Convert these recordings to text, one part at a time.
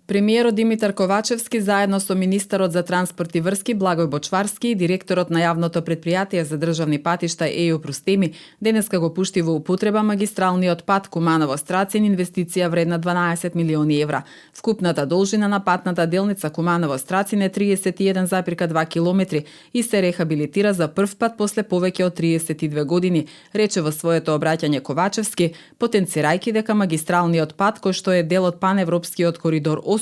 Премиерот Димитар Ковачевски заедно со министерот за транспорт и врски Благој Бочварски и директорот на јавното предпријатие за државни патишта ЕЈО Рустеми денеска го пушти во употреба магистралниот пат Куманово-Страцин, инвестиција вредна 12 милиони евра. Вкупната должина на патната делница Куманово-Страцин е 31,2 километри и се рехабилитира за прв пат после повеќе од 32 години, рече во своето обраќање Ковачевски, потенцирајќи дека магистралниот пат кој што е дел од паневропскиот коридор 8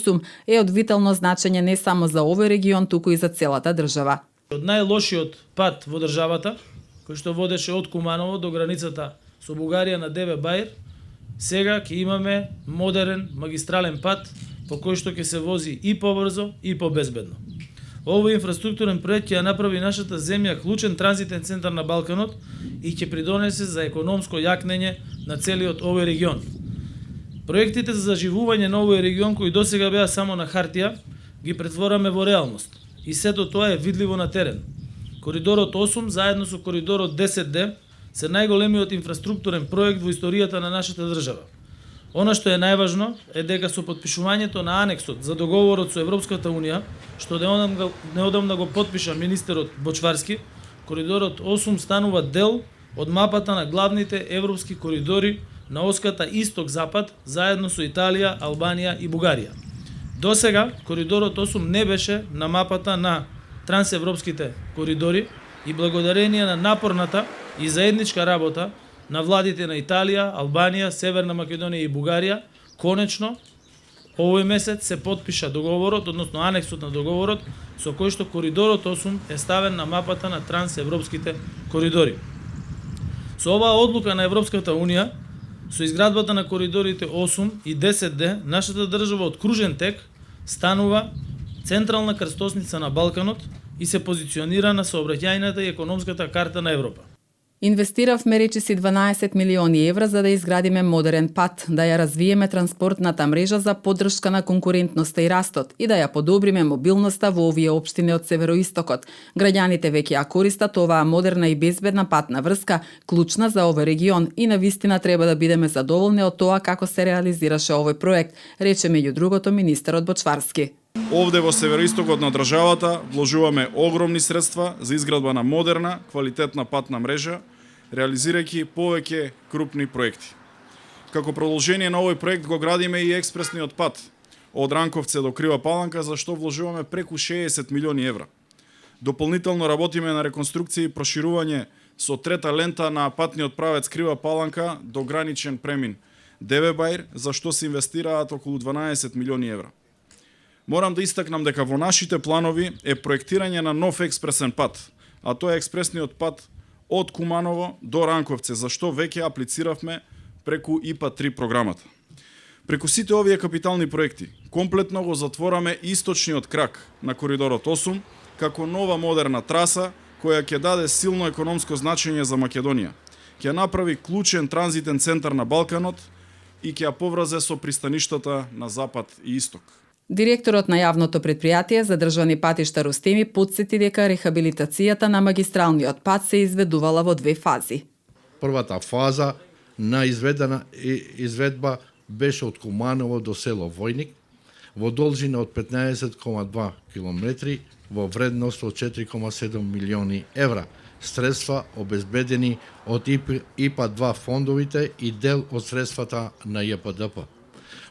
е од витално значење не само за овој регион, туку и за целата држава. Од најлошиот пат во државата, кој што водеше од Куманово до границата со Бугарија на Деве Баир, сега ќе имаме модерен магистрален пат по кој што ќе се вози и побрзо и побезбедно. Овој инфраструктурен проект ќе ја направи нашата земја клучен транзитен центар на Балканот и ќе придонесе за економско јакнење на целиот овој регион. Проектите за заживување на овој регион, кои досега беа само на хартија, ги претвораме во реалност. И сето тоа е видливо на терен. Коридорот 8 заедно со коридорот 10D се најголемиот инфраструктурен проект во историјата на нашата држава. Она што е најважно е дека со потпишувањето на анексот за договорот со Европската Унија, што неодамна го потпиша министерот Бочварски, коридорот 8 станува дел од мапата на главните европски коридори на оската исток-запад, заедно со Италија, Албанија и Бугарија. Досега, коридорот 8 не беше на мапата на трансевропските коридори и благодарение на напорната и заедничка работа на владите на Италија, Албанија, Северна Македонија и Бугарија, конечно, овој месец се потпиша договорот, односно анексот на договорот, со кој што коридорот 8 е ставен на мапата на трансевропските коридори. Со оваа одлука на Европската Унија, со изградбата на коридорите 8 и 10D, нашата држава од кружен тек станува централна крстосница на Балканот и се позиционира на сообраќајната и економската карта на Европа. Инвестиравме речиси 12 милиони евра за да изградиме модерен пат, да ја развиеме транспортната мрежа за поддршка на конкурентноста и растот и да ја подобриме мобилноста во овие општини од североистокот. Граѓаните веќе ја користат оваа модерна и безбедна патна врска, клучна за овој регион и навистина треба да бидеме задоволни од тоа како се реализираше овој проект, рече меѓу другото министерот Бочварски. Овде во североистокот на државата вложуваме огромни средства за изградба на модерна, квалитетна патна мрежа, реализирајќи повеќе крупни проекти. Како продолжение на овој проект го градиме и експресниот пат од Ранковце до Крива Паланка, за што вложуваме преку 60 милиони евра. Дополнително работиме на реконструкција и проширување со трета лента на патниот правец Крива Паланка до граничен премин Деве Баир, за што се инвестираат околу 12 милиони евра. Морам да истакнам дека во нашите планови е проектирање на нов експресен пат, а тоа е експресниот пат од Куманово до Ранковце, за што веќе аплициравме преку ИПА-3 програмата. Преку сите овие капитални проекти, комплетно го затвораме источниот крак на коридорот 8, како нова модерна траса, која ќе даде силно економско значење за Македонија. Ќе направи клучен транзитен центар на Балканот и ќе ја поврзе со пристаништата на Запад и Исток. Директорот на јавното предпријатие за државни патишта Рустеми потсети дека рехабилитацијата на магистралниот пат се изведувала во две фази. Првата фаза на изведба беше од Куманово до село Војник, во должина од 15,2 км, во вредност од 4,7 милиони евра, средства обезбедени од ИПА-2 фондовите и дел од средствата на ЈПДП.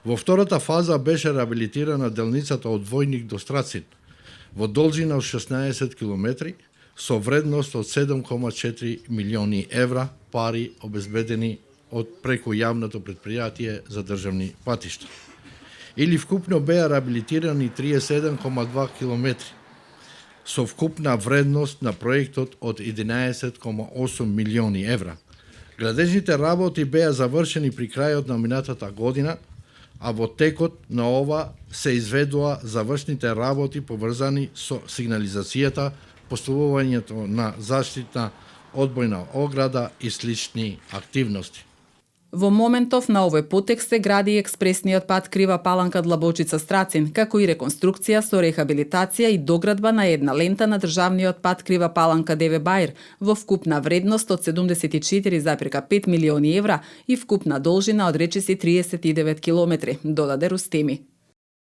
Во втората фаза беше реабилитирана делницата од Војник до Страцин, во должина од 16 км, со вредност од 7,4 милиони евра, пари обезбедени од преку јавното предпријатие за државни патишта. Или вкупно беа реабилитирани 37,2 км, со вкупна вредност на проектот од 11,8 милиони евра. Градежните работи беа завршени при крајот на минатата година, а во текот на ова се изведува завршните работи поврзани со сигнализацијата, поставувањето на заштитна одбојна ограда и слични активности. Во моментов на овој потек се гради експресниот пат Крива Паланка Длабочица Страцин, како и реконструкција со рехабилитација и доградба на една лента на државниот пат Крива Паланка Деве Баир во вкупна вредност од 74,5 милиони евра и вкупна должина од речиси 39 километри, додаде Рустеми.